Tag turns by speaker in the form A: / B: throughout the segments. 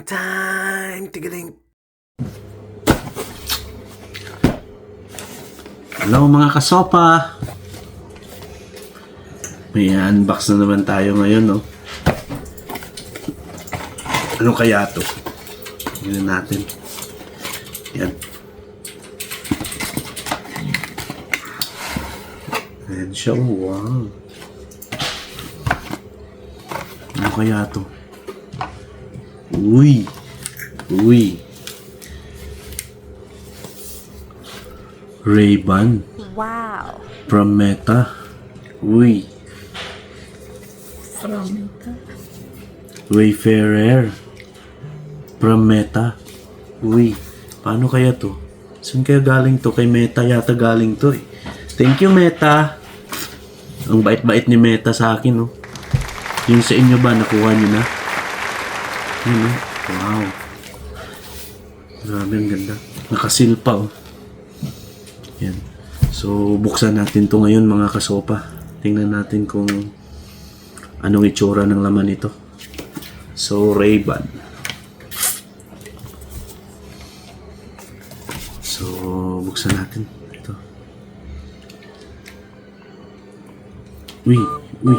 A: Mukbang time! Tigaling! Hello mga kasopa! May unbox na naman tayo ngayon, no? Ano kaya to? Tingnan natin. Yan. Ayan siya. Wow. Ano kaya to? Uy! Uy! Ray-Ban.
B: Wow.
A: From Meta. Uy!
B: From Meta.
A: Wayfarer. From Meta. Uy! Paano kaya to? Saan kaya galing to? Kay Meta yata galing to eh. Thank you, Meta! Ang bait-bait ni Meta sa akin, no? Yung sa inyo ba, nakuha niyo na? Yun, oh. Wow. Grabe, ang ganda. Nakasil pa, oh. Yan. So, buksan natin to ngayon, mga kasopa. Tingnan natin kung anong itsura ng laman nito. So, Ray-Ban. So, buksan natin. Ito. Uy, uy.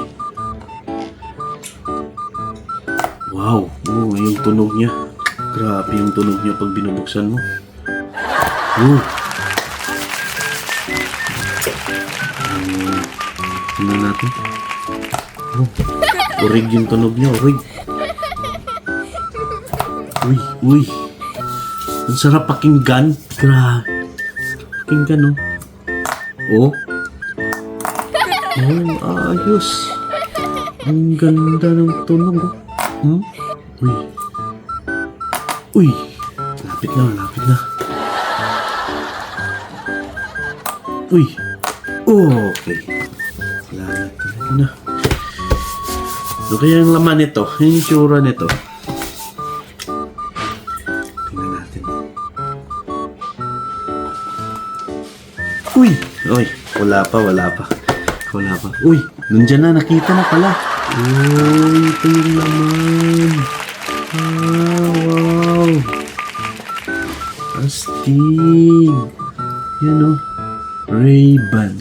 A: Wow, oh, yung tunog niya. Grabe yung tunog niya pag binubuksan mo. Tingnan natin. Oh, urig yung tunog niya, urig. Uy, uy. Ang sarap pakinggan. Grabe. Pakinggan, oh. Oh. Oh, ayos. Ang ganda ng tunog, oh. Uy. Uy. Lapit na, lapit na. Uy. Okay. Lapit na. So, kaya yung laman nito, yung itsura nito. Tingnan natin. Uy. Uy. Wala pa, wala pa. Wala pa. Uy. Nandyan na, nakita na pala. Uy, ito yung laman. Ah, wow. Astig. Yan o. Ray-Ban.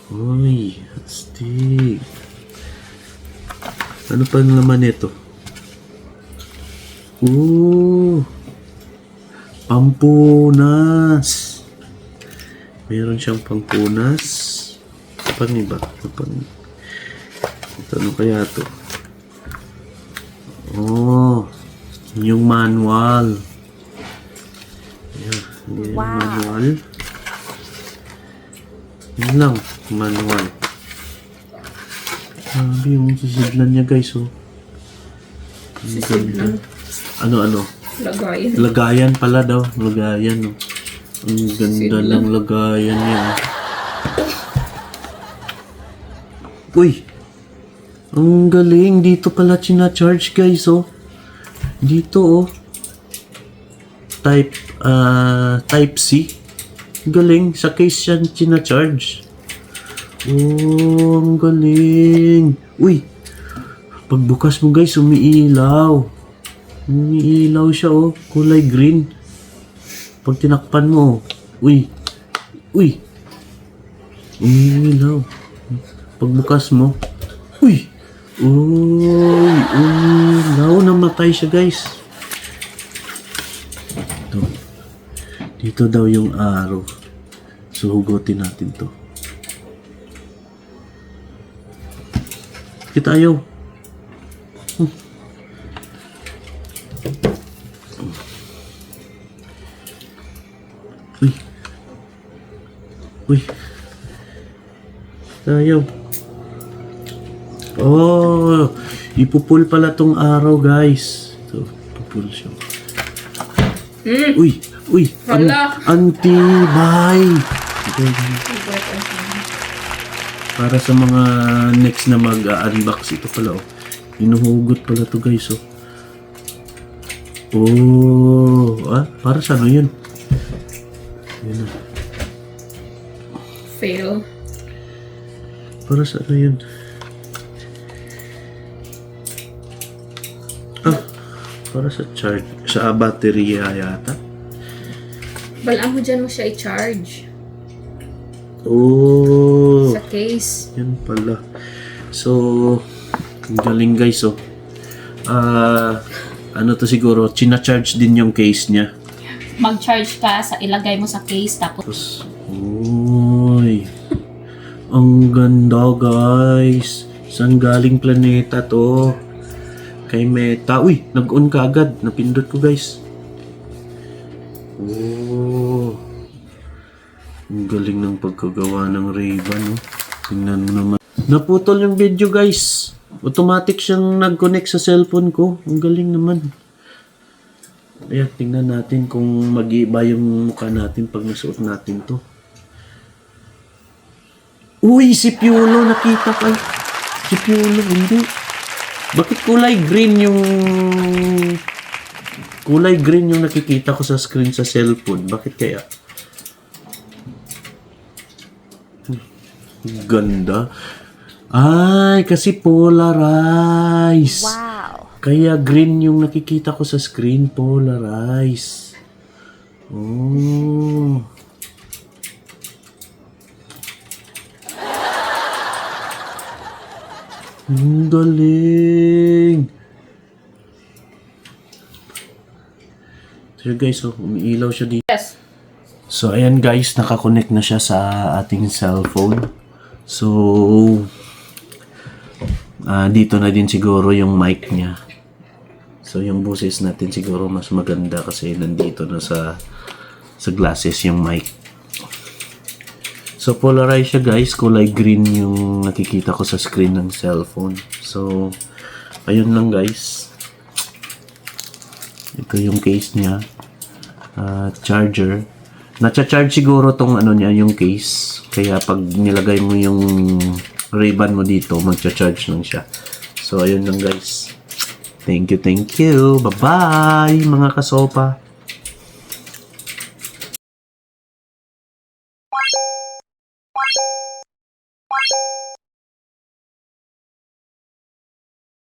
A: Uy, astig. Ano pa ang laman nito? Pampunas. Meron siyang pampunas. Pang iba. Ano kaya to? Oh, yung manual. Ayan, yung manual. Yun lang, manual. Sabi yung sisidlan niya, guys, oh.
B: Sisidlan?
A: Ano?
B: Lagayan.
A: Lagayan pala daw. Lagayan, oh. Ang ganda ng lagayan niya. Uy! Ang galing. Dito pala charge, guys, oh. Dito, oh. Type C. Galing. Sa case yan charge. Oh, ang galing. Uy. Pagbukas mo, guys, umiilaw. Umiilaw siya, oh. Kulay green. Pag tinakpan mo, oh. Uy. Uy. Umiilaw. Pagbukas mo, uy. Uy, umilaw. Namatay siya, guys. Ito. Dito daw yung araw. So, hugutin natin to. Kita ayaw. Uy. Uy. Ayaw. Oh, ipupul pala tong araw, guys. Ito, ipupul siya. Uy, uy. Antibay. Para sa mga next na mag-unbox, ito pala, oh. Inuhugot pala to, guys, oh. Oh, para sa ano yun? Yun, oh.
B: Fail.
A: Para sa ano yun? Para sa charge, sa baterya yata.
B: Balaan mo dyan mo siya i-charge.
A: Oh,
B: Sa case.
A: yan pala. So, ang galing guys, oh. Ano to siguro, china-charge din yung case niya.
B: Mag-charge ka, ilagay mo sa case, tapos
A: Tapos, uy, ang ganda guys. Saan galing planeta to? Kay Meta. Uy, nag-on ka agad. Napindot ko guys. Oh. Ang galing ng pagkagawa ng Ray-Ban, no? Tingnan mo naman. Naputol yung video guys. Automatic siyang nag-connect sa cellphone ko. Ang galing naman. Ayan, tingnan natin kung mag-iiba yung mukha natin pag nasuot natin to. Uy, si Piolo, nakita ka. Si Piolo, hindi. Bakit kulay green yung nakikita ko sa screen sa cellphone? Bakit kaya? Ganda. Ay, kasi polarized.
C: Wow.
A: Kaya green yung nakikita ko sa screen, polarized. Oh. Ang galing. So guys, so, umiilaw siya dito.
B: yes.
A: So ayan guys, nakakonect na siya sa ating cellphone. So, dito na din siguro yung mic niya. So yung boses natin siguro mas maganda kasi nandito na sa glasses yung mic. So polarized siya guys, kulay green yung nakikita ko sa screen ng cellphone. So ayun lang guys. Ito yung case niya. Charger. Nacha-charge siguro tong ano niya, yung case. Kaya pag nilagay mo yung Ray-Ban mo dito, magcha-charge lang siya. So ayun lang guys. Thank you. Bye-bye mga kasopa.